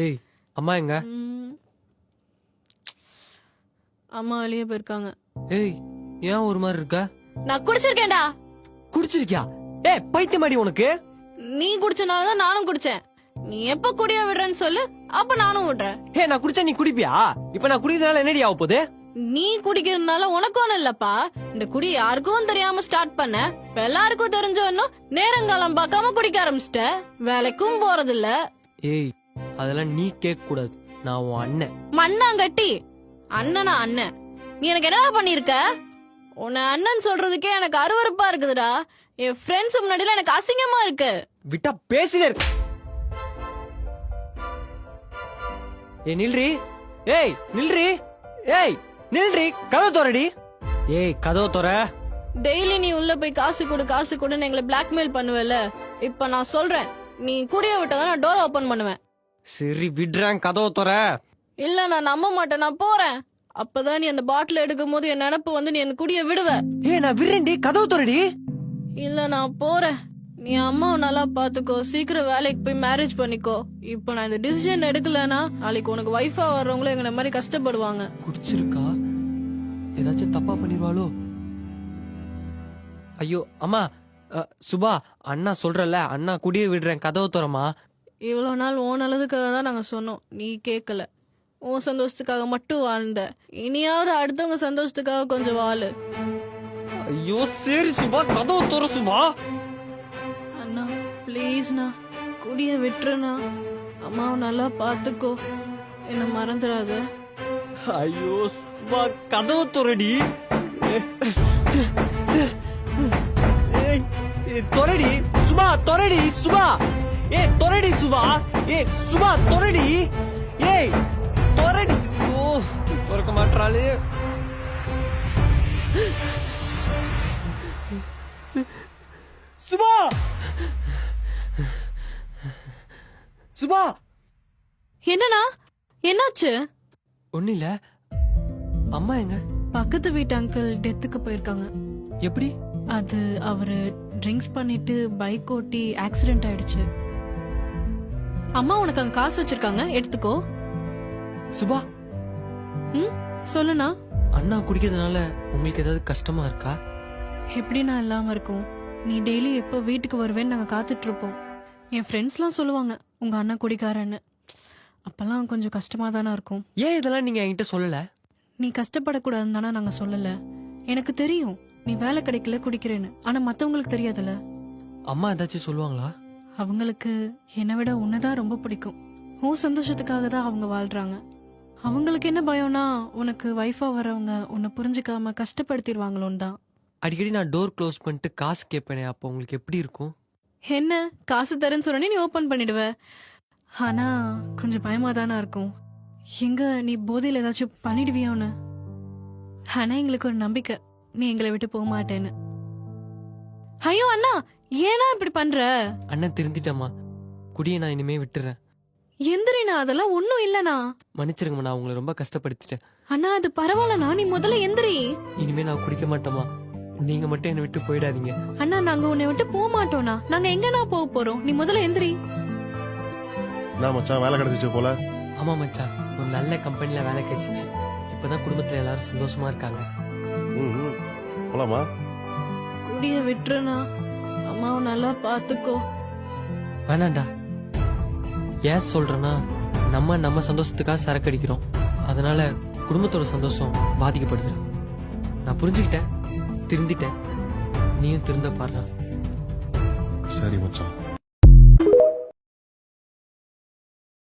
ஏய் அம்மா எங்க? அம்மா வெளியே போயிருக்காங்க. ஏய் ஏன் ஒரு மாதிரி இருக்க? நான் குடிச்சிருக்கேன்டா. குடிச்சிருக்கியா? ஏய் பைத்தியமாடி உனக்கு. நீ குடிச்சனாலதான் நானும் குடிச்சேன். நீ எப்ப குடிய விடுறேன்னு சொல்லு, அப்ப நானும் விடுறேன். ஏய் நான் குடிச்சா நீ குடிப்பியா? இப்ப நான் குடிக்கிறதுனால என்னடி ஆக போகுது? நீ குடிக்கிறதுனால உனக்கு ஒண்ணும் இல்லப்பா. இந்த குடி யாருக்கும் தெரியாம ஸ்டார்ட் பண்ண, இப்ப எல்லாருக்கும் தெரிஞ்சவனும் நேரங்காலம் பார்க்காம குடிக்க ஆரம்பிச்சிட்ட. வேலைக்கும் போறது இல்ல. ஏய் அதெல்லாம் நீ கேட்க கூடாது. நான் உன் அண்ணன். மண்ணாங்கட்டி அண்ணனா அண்ணன்? நீ எனக்கு என்னடா பண்ணிருக்க? உன்னை அண்ணன் சொல்றதுக்கே எனக்கு அருவருப்பா இருக்குதுடா. என் ஃப்ரெண்ட்ஸ் முன்னாடில எனக்கு அசிங்கமா இருக்கு. விட்டா பேசினே இருக்கு. ஏய் நில்றி. ஏய் நில்றி. ஏய் நில்றி. கதவு தோறடி. ஏய் கதவு தோற. டெய்லி நீ உள்ள போய் காசு கொடுன்னு எங்களை பிளாக்மெயில் பண்ணுவல. இப்ப நான் சொல்றேன், நீ குடிய விட்டதான் நான் டோர் ஓபன் பண்ணுவேன். சரி விடுறேன், கதவு தோற. இல்ல நான் நம்ப மாட்டேன், நான் போறேன். அப்பதான் நீ அந்த பாட்டில் எடுக்கும் போது என் நினப்பு வந்து நீ என்ன குடிய விடுவ. ஏய் நான் விடுறேன்டி, கதவு தோறடி. இல்ல நான் போறேன். நீ அம்மாவை நல்லா பாத்துக்கோ, சீக்கிரம் வேலைக்கு போய் மேரேஜ் பண்ணிக்கோ. இப்ப நான் இந்த டிசிஷன் எடுக்கலனா நாளைக்கு உனக்கு வைஃபா வர்றவங்களும் எங்களை மாதிரி கஷ்டப்படுவாங்க. குடிச்சிருக்கா? ஏதாச்சும் தப்பா பண்ணிடுவாளோ? ஐயோ அம்மா. சுபா அண்ணா சொல்றல, அண்ணா குடிய விடுறேன், கதவு தோறமா. இவ்வளவு நாள் உன் நல்லதுக்காக தான் நாங்க சொன்னோம், நீ கேட்கல. உன் சந்தோஷத்துக்காக மட்டும் வாழ்ந்த. இனியாவது அடுத்தவங்க சந்தோஷத்துக்காக கொஞ்சம் வாழு. ஐயோ சரி சுபா, கதவு தோற சுபா. அண்ணா ப்ளீஸ்ண்ணா, குடிய விட்டுருண்ணா. அம்மாவை நல்லா பாத்துக்கோ, என்ன மறந்துடாத. ஐயோ சுபா, கதவு தோறடி. தொரடி சுபா, தொரடி சுபா. ஏ தொரடி சுபா. ஏ சுபா தொரடி. ஏய் தொரடி. ஓ திறக்க மாட்டாளே. சுபா. சுபா. என்னண்ணா என்னாச்சு? ஒண்ணு இல்ல. அம்மா எங்க? பக்கத்து வீட்டு அங்கிள் டெத்துக்கு போயிருக்காங்க. எப்படி? அது அவரு ட்ரிங்க்ஸ் பண்ணிட்டு பைக் ஓட்டி ஆக்சிடென்ட் ஆயிடுச்சு. அம்மா உனக்கு அங்க காசு வச்சிருக்காங்க, எடுத்துக்கோ. சுபா சொல்லுண்ணா. அண்ணா குடிக்கிறதுனால உங்களுக்கு ஏதாவது கஷ்டமா இருக்கா? எப்படின்னா இல்லாம இருக்கும். நீ டெய்லி எப்போ வீட்டுக்கு வருவேன்னு நாங்க காத்துட்டு இருப்போம். என் ஃப்ரெண்ட்ஸ்லாம் சொல்லுவாங்க உங்க அண்ணா குடிக்காரன்னு. அப்பெல்லாம் கொஞ்சம் கஷ்டமா தானே இருக்கும். ஏன் இதெல்லாம் நீங்க என்கிட்ட சொல்லல? நீ கஷ்டப்படக்கூடாதுன்னு தானே நாங்க சொல்லல. எனக்கு தெரியும் நீ வேலை கிடைக்கல குடிக்கிறேன்னு, ஆனா மத்தவங்களுக்கு தெரியாதுல்ல. அம்மா ஏதாச்சும் சொல்லுவாங்களா? அவங்களுக்கு என்னை விட உன்னதான் ரொம்ப பிடிக்கும். உன் சந்தோஷத்துக்காக தான் அவங்க வாழ்றாங்க. அவங்களுக்கு என்ன பயம்னா உனக்கு வைஃபா வரவங்க உன்னை புரிஞ்சுக்காம கஷ்டப்படுத்திடுவாங்களோன்னு தான். அடிக்கடி நான் டோர் க்ளோஸ் பண்ணிட்டு காசு கேட்பேனே, அப்போ உங்களுக்கு எப்படி இருக்கும்? என்ன காசு தரேன்னு சொன்னே நீ ஓபன் பண்ணிடுவ. ஆனா கொஞ்சம் பயமா தானே இருக்கும். எங்க நீ போதையில ஏதாச்சும் பண்ணிடுவியோன்னு. ஆனா எங்களுக்கு ஒரு நம்பிக்கை, நீ எங்களை விட்டு போக மாட்டேன்னு. ஐயோ அண்ணா, ஏன்னா இப்படி பண்ற? அண்ணன் திருந்திட்டம்மா, குடியை நான் இனிமே விட்டுறேன். எந்திரினா, அதெல்லாம் ஒண்ணும் இல்லனா. மன்னிச்சிருங்கம்மா, நான் உங்களை ரொம்ப கஷ்டப்படுத்திட்டேன். அண்ணா அது பரவாயில்லண்ணா, நீ முதல்ல எந்திரி. இனிமே நான் குடிக்க மாட்டோமா, நீங்க மட்டும் என்னை விட்டு போயிடாதீங்க. அண்ணா நாங்க உன்னை விட்டு போக மாட்டோம்னா. நாங்க எங்கண்ணா போக போறோம்? நீ முதல்ல எந்திரி. நான் மச்சான் வேலை கிடைச்சிச்சு போல. ஆமா மச்சான், ஒரு நல்ல கம்பெனில வேலை கிடைச்சிச்சு. இப்பதான் குடும்பத்துல எல்லாரும் சந்தோஷமா இருக்காங்க. போலாமா? குடிய விட்டுருண்ணா, அம்மாவை நல்லா பாத்துக்கோ. வேணாண்டா. ஏன் சொல்றேன்னா, நம்ம சந்தோஷத்துக்காக சரக்கு அடிக்கிறோம், அதனால குடும்பத்தோட சந்தோஷம் பாதிக்கப்படுது. நான் புரிஞ்சுக்கிட்டேன், திருந்திட்டேன். நீயும் திருந்த பாடுற. சரி மச்சான்.